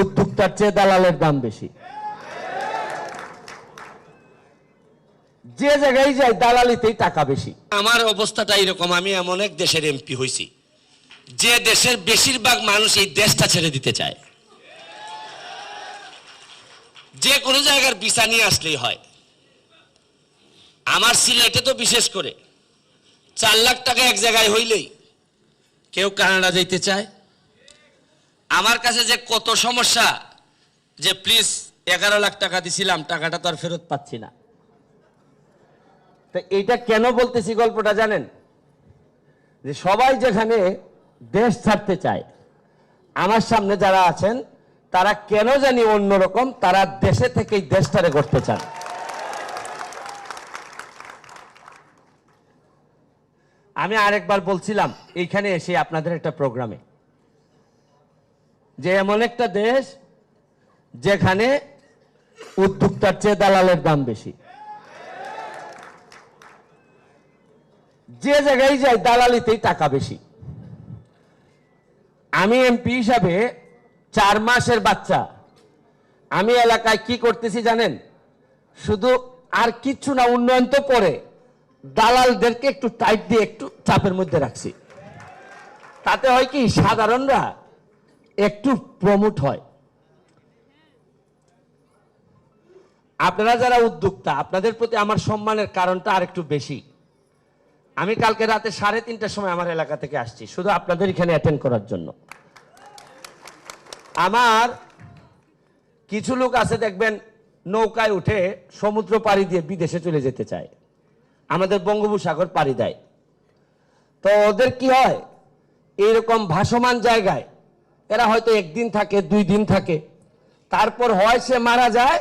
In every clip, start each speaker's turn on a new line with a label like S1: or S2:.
S1: উদ্যোক্তার চেয়ে দালালের দাম বেশি। যে জায়গায় যাই দালালিতেই টাকা বেশি।
S2: আমার অবস্থাটা এরকম, আমি এমন এক দেশের এমপি হয়েছি যে দেশের বেশিরভাগ মানুষ এই দেশটা ছেড়ে দিতে চায়। যে কোনো জায়গার ভিসা নিয়ে আসলেই হয়। আমার সিলেটে তো বিশেষ করে 4 লাখ টাকা এক জায়গায় হইলেই কেউ কানাডা যেতে চায়। আমার কাছে যে কত সমস্যা, যে প্লিজ 11 লাখ টাকা দিছিলাম, টাকাটা তো আর ফেরত পাচ্ছি না।
S1: তো এইটা কেন বলতেছি গল্পটা জানেন? যে সবাই যেখানে দেশ ছাড়তে চায়, আমার সামনে যারা আছেন তারা কেন জানি অন্যরকম, তারা দেশে থেকেই দেশটারে করতে চান। আমি আরেকবার বলছিলাম এইখানে এসে আপনাদের একটা প্রোগ্রামে, যে এমন একটা দেশ যেখানে উদ্যোক্তার চেয়ে দালালের দাম বেশি। যে জায়গায় যাই দালালিতেই টাকা বেশি। আমি এমপি হিসাবে 4 মাসের বাচ্চা, আমি এলাকায় কি করতেছি জানেন? শুধু আর কিচ্ছু না, উন্নয়ন তো পরে, দালালদেরকে একটু টাইট দিয়ে একটু চাপের মধ্যে রাখছি। তাতে হয় কি, সাধারণরা একটু প্রমোট হয়। আপনারা যারা উদ্যোক্তা, আপনাদের প্রতি আমার সম্মানের কারণটা আর একটু বেশি। আমি কালকে রাতে 3:30টার সময় আমার এলাকা থেকে আসছি শুধু আপনাদের এখানে অ্যাটেন্ড করার জন্য। আমার কিছু লোক আছে দেখবেন নৌকায় উঠে সমুদ্র পাড়ি দিয়ে বিদেশে চলে যেতে চায়, আমাদের বঙ্গোপসাগর পাড়ি দেয়। তো ওদের কি হয়, এইরকম ভাসমান জায়গায় এরা হয়তো 1 দিন থাকে, 2 দিন থাকে, তারপর হয় সে মারা যায়,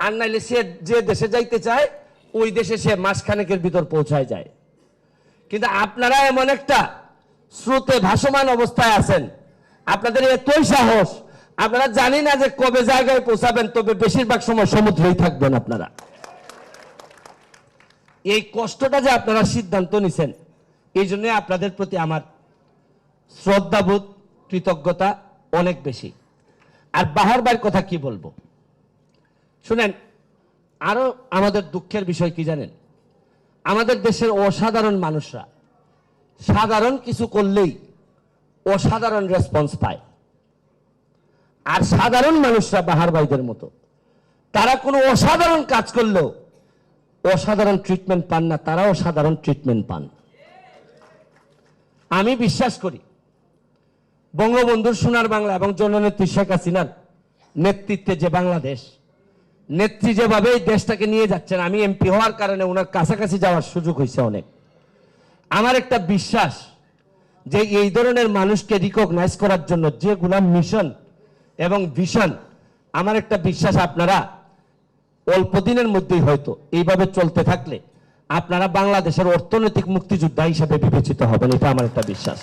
S1: আর নাইলে সে যে দেশে যাইতে চায় ওই দেশে সে মাসখানেকের ভিতর পৌঁছায় যায়। কিন্তু আপনারা এমন একটা স্রোতে ভাসমান অবস্থায় আছেন, আপনাদের এতই সাহস, আপনারা জানি না যে কবে জায়গায় পৌঁছাবেন, তবে বেশিরভাগ সময় সমুদ্রেই থাকবেন আপনারা। এই কষ্টটা যে আপনারা সিদ্ধান্ত নিছেন, এই জন্য আপনাদের প্রতি আমার শ্রদ্ধাবোধ, কৃতজ্ঞতা অনেক বেশি। আর বাহার ভাইয়ের কথা কি বলবো শুনেন, আরো আমাদের দুঃখের বিষয় কি জানেন? আমাদের দেশের অসাধারণ মানুষরা সাধারণ কিছু করলেই অসাধারণ রেসপন্স পায়, আর সাধারণ মানুষরা বাহার ভাইদের মতো তারা কোনো অসাধারণ কাজ করলেও অসাধারণ ট্রিটমেন্ট পান না, তারা অসাধারণ ট্রিটমেন্ট পান। আমি বিশ্বাস করি বঙ্গবন্ধুর সোনার বাংলা এবং জননেত্রী শেখ হাসিনার নেতৃত্বে যে বাংলাদেশ, নেত্রী যেভাবে এই দেশটাকে নিয়ে যাচ্ছেন, আমি এমপি হওয়ার কারণে ওনার কাছাকাছি যাওয়ার সুযোগ হয়েছে অনেক। আমার একটা বিশ্বাস যে এই ধরনের মানুষকে রিকগনাইজ করার জন্য যেগুলা মিশন এবং ভিশন, আমার একটা বিশ্বাস আপনারা অল্প দিনের মধ্যেই হয়তো এইভাবে চলতে থাকলে আপনারা বাংলাদেশের অর্থনৈতিক মুক্তিযোদ্ধা হিসেবে বিবেচিত হবেন, এটা আমার একটা বিশ্বাস।